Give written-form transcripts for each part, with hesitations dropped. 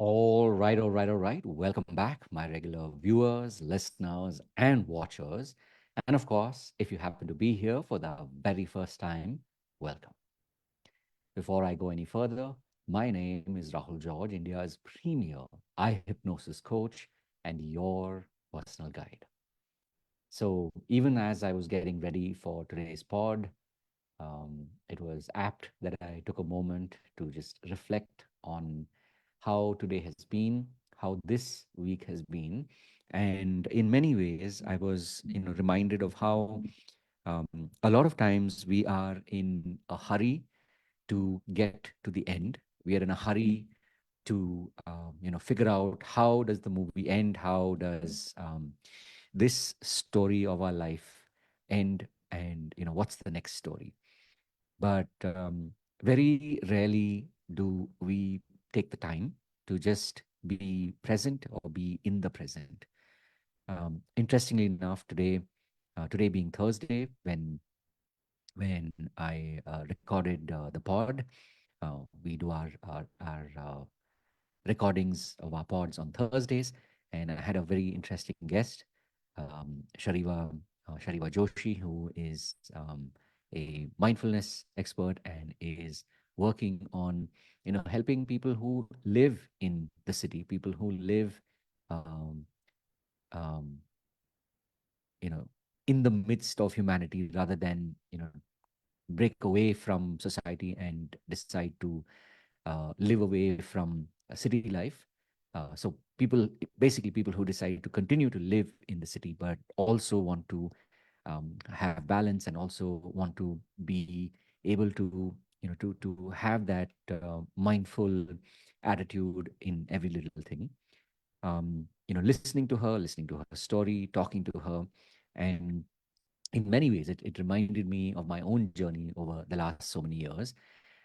All right. Welcome back, my regular viewers, listeners, and watchers. And of course, if you happen to be here for the very first time, welcome. Before I go any further, my name is Rahul George, India's premier eye hypnosis coach and your personal guide. So, even as I was getting ready for today's pod, it was apt that I took a moment to just reflect on how today has been, how this week has been, and in many ways, I was, reminded of how a lot of times we are in a hurry to get to the end. We are in a hurry to, figure out how does the movie end, how does this story of our life end, and what's the next story. But very rarely do we take the time to just be present or be in the present. Interestingly enough, today being Thursday, when I recorded the pod, we do our recordings of our pods on Thursdays, and I had a very interesting guest, Shariva Joshi, who is a mindfulness expert and is working on helping people who live in the city, people who live um, um, you know in the midst of humanity, rather than break away from society and decide to live away from a city life. So basically people who decide to continue to live in the city, but also want to have balance and also want to be able to to have that mindful attitude in every little thing. Listening to her story, talking to her, and in many ways it reminded me of my own journey over the last so many years,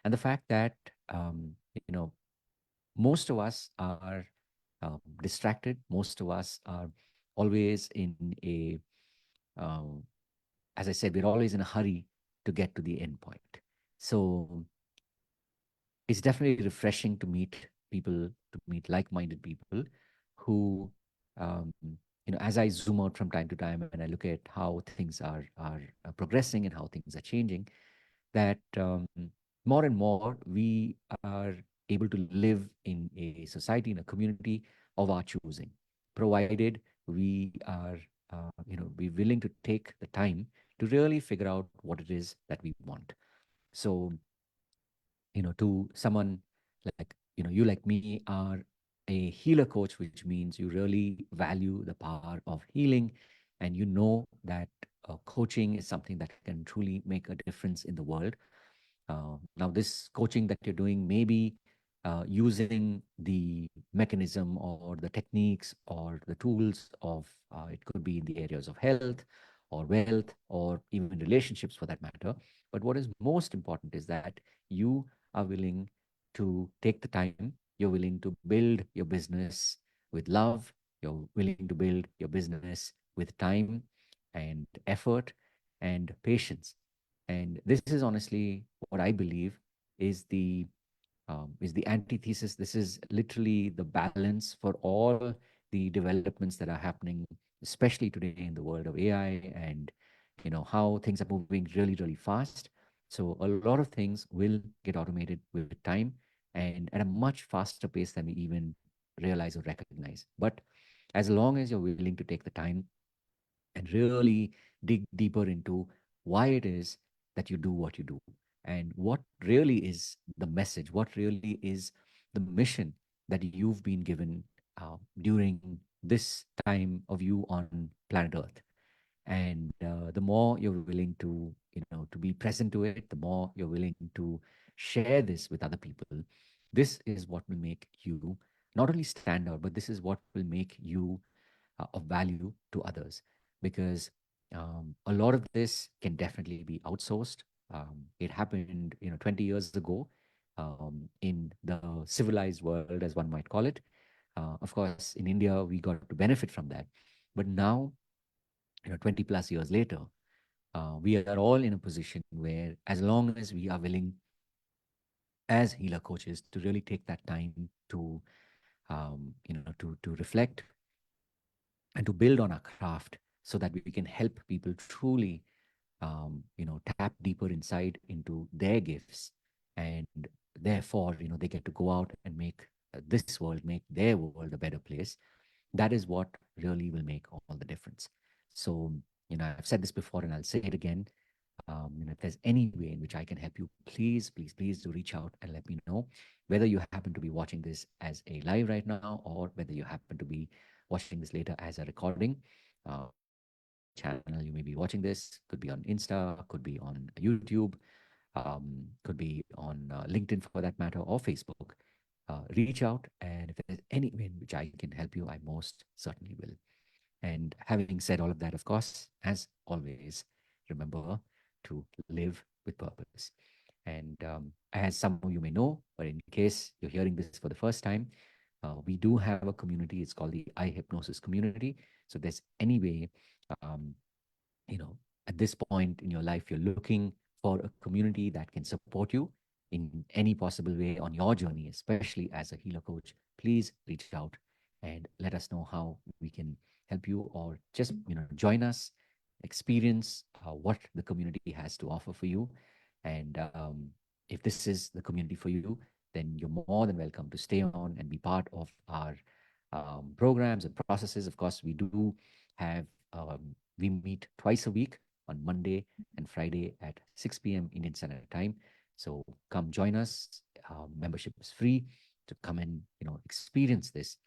and the fact that um, you know most of us are distracted. Most of us are always in a, um, as I said, we're always in a hurry to get to the end point. So it's definitely refreshing to meet people, to meet like-minded people who, as I zoom out from time to time and I look at how things are progressing and how things are changing, that more and more we are able to live in a society, in a community of our choosing, provided we are, we're willing to take the time to really figure out what it is that we want. So, to someone like, you like me are a healer coach, which means you really value the power of healing, and you know that coaching is something that can truly make a difference in the world. Now, this coaching that you're doing may be using the mechanism or the techniques or the tools of, it could be in the areas of health or wealth or even relationships for that matter. But what is most important is that you are willing to take the time, you're willing to build your business with love, you're willing to build your business with time and effort and patience. And this is honestly what I believe is the antithesis. This is literally the balance for all the developments that are happening, especially today in the world of AI, and how things are moving really, really fast. So a lot of things will get automated with time and at a much faster pace than we even realize or recognize. But as long as you're willing to take the time and really dig deeper into why it is that you do what you do, and what really is the message, what really is the mission that you've been given during this time of you on planet Earth. And the more you're willing to to be present to it, the more you're willing to share this with other people, this is what will make you not only stand out, but this is what will make you of value to others. Because a lot of this can definitely be outsourced. It happened 20 years ago, in the civilized world, as one might call it. Of course, in India we got to benefit from that. But now, 20 plus years later, we are all in a position where, as long as we are willing as healer coaches to really take that time to to reflect and to build on our craft so that we can help people truly, tap deeper inside into their gifts. And therefore, they get to go out and make this world, make their world a better place. That is what really will make all the difference. So, I've said this before and I'll say it again. If there's any way in which I can help you, please, please, please do reach out and let me know. Whether you happen to be watching this as a live right now, or whether you happen to be watching this later as a recording, whatever channel you may be watching this, could be on Insta, could be on YouTube, could be on LinkedIn for that matter, or Facebook. Reach out, and if there's any way in which I can help you, I most certainly will. And having said all of that, of course, as always, remember to live with purpose. And as some of you may know, but in case you're hearing this for the first time, we do have a community. It's called the eye hypnosis community. So, if there's any way, um, you know, at this point in your life, you're looking for a community that can support you in any possible way on your journey, especially as a healer coach, please reach out and let us know how we can help you, or just, join us, experience what the community has to offer for you. And if this is the community for you, then you're more than welcome to stay on and be part of our programs and processes. Of course, we do have, we meet twice a week on Monday and Friday at 6 p.m. Indian Standard Time. So come join us. Membership is free to come and experience this.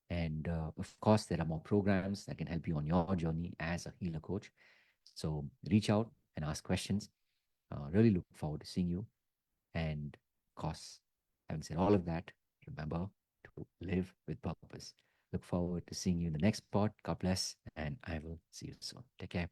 And of course, there are more programs that can help you on your journey as a healer coach. So reach out and ask questions. Really look forward to seeing you. And of course, having said all of that, remember to live with purpose. Look forward to seeing you in the next pod. God bless, and I will see you soon. Take care.